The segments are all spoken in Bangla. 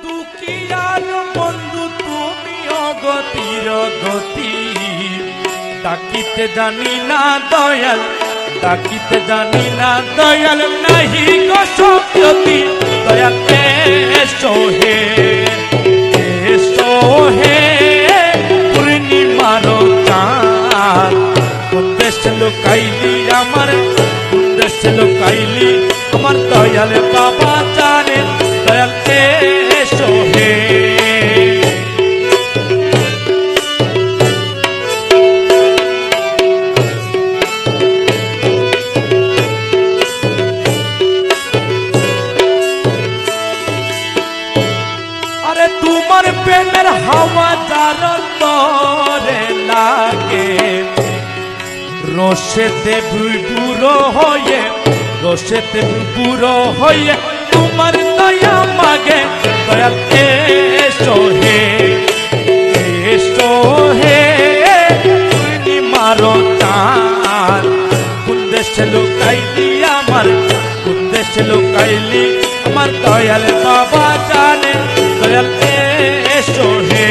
দুঃখিয়ার বন্ধু তুমি অগতির গতি, ডাকিতে জানি না দয়াল, ডাকিতে জানি না দয়াল, নাহি গো শক্তি দয়াল এসো হে, এসো হে পূর্ণিমার চাঁদ। কোন দেশে লুকাইলি আমার, কোন দেশে লুকাইলি আমার দয়াল বাবা জানে, দয়াল এসো হে। আরে তোমার প্রেমের হাওয়া যার তরে লাগে, রসেতে বুড়ো হয়ে, রসেতে বুড়ো হয়ে তোমার দয়া মাগে, দয়াল এসো হে, এসো হে পূর্ণিমার চাঁদ। কোন দেশে লুকাইলি আমার, কোন দেশে লুকাইলি আমার দয়াল বাবা জানে, দয়াল এসো হে।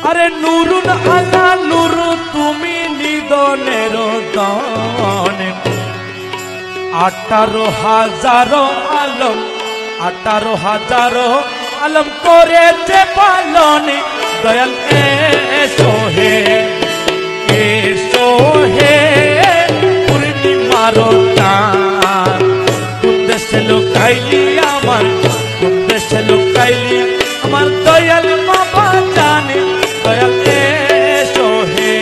আরে নুরুন আলা নুরু তুমি নিদনের দন, 18,000 আলম, 18,000 আলম করেছে পালন, দয়াল এসো হে, এসো হে পূর্ণিমার চাঁদ। কোন দেশে লুকাইলি আমার, কোন দেশে লুকাইলি আমার দয়াল বাবা জানে, দয়াল এসো হে।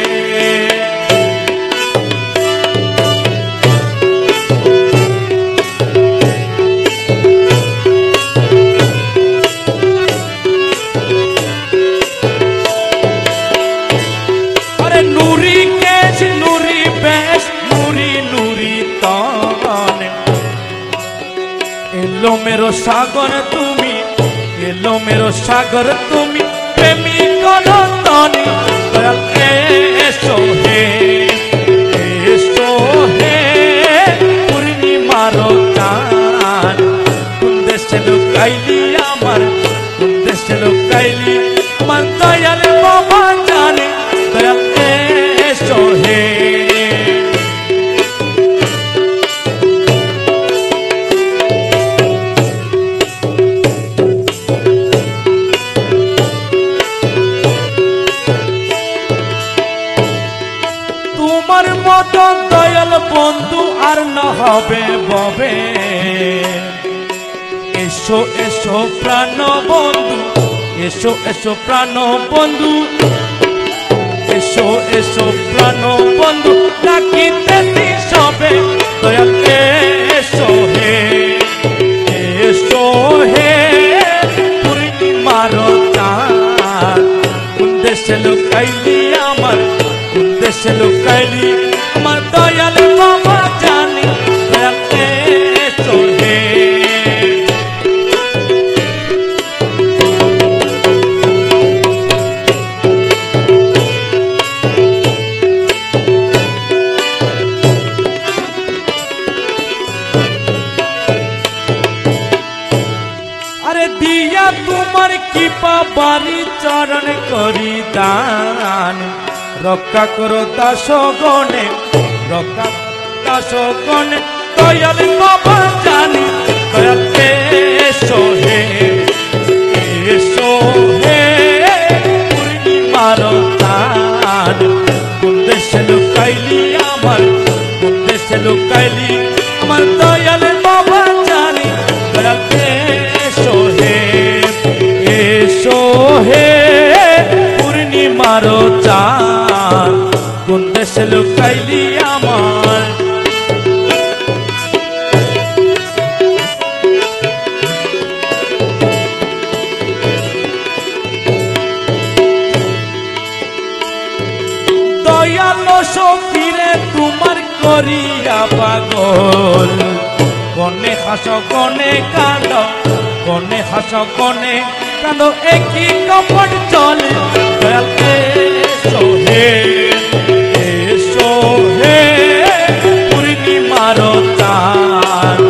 আরে নুরি কেশ, নুরি বেশ, নুরি নুরি তন, এলো মেরো সাগর তুমি, এলো মেরো সাগর তুমি, প্রেমিক রতনী দয়াল এসো হে, এসো হে পূর্ণিমার চাঁদ। কোন দেশে লুকাইলি আমার, কোন দেশে লুকাইলি আমার দয়াল বাবা জানে, দয়াল এসো হে। তোমার মতো দয়াল বন্ধু আর না হবে ববে, এসো এসো প্রাণ বন্ধু, এসো এসো প্রাণ বন্ধু, এসো এসো প্রাণ বন্ধু, ডাকিতেছি সবে দয়াল এসো হে, এসো হে পূর্ণিমার চাঁদ। কোন দেশে লুকাইলি আমার, কোন দেশে লুকাইলি আমার দয়াল বাবা জানি, দয়াল এসো হে। আরে দিয়া তোমার কৃপা বাড়ি চরণ করি দান, রক্ষা করো দাসগণে, রক্ষা দাসগণে দয়াল বাবা জানি, দয়াল এসো হে, এসো হে পূর্ণিমার চাঁদ। কোন দেশে লুকাইলি আমার, কোন দেশে লুকাইলি আমার দয়াল বাবা জানি, দয়াল এসো হে, এসো হে পূর্ণিমার চাঁদ। কোন দেশে লুকাইলি আমার, দয়াল সখীরে তোমার করিয়া পাগল, কনে হাস কনে কাঁদ, কনে হাস কনে কেন একই কপট চলে দয়াল এসো হে এসো হে পূর্ণিমার চাঁদ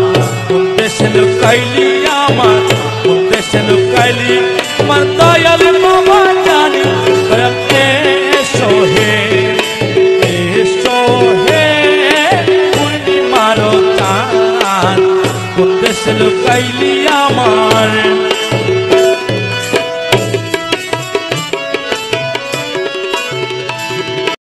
কোন দেশে লুকাইলি আমার কোন দেশে লুকাইলি আমার দয়াল বাবা জানি দয়াল এসো হে পূর্ণিমার চাঁদ কোন দেশে লুকাইলি আমার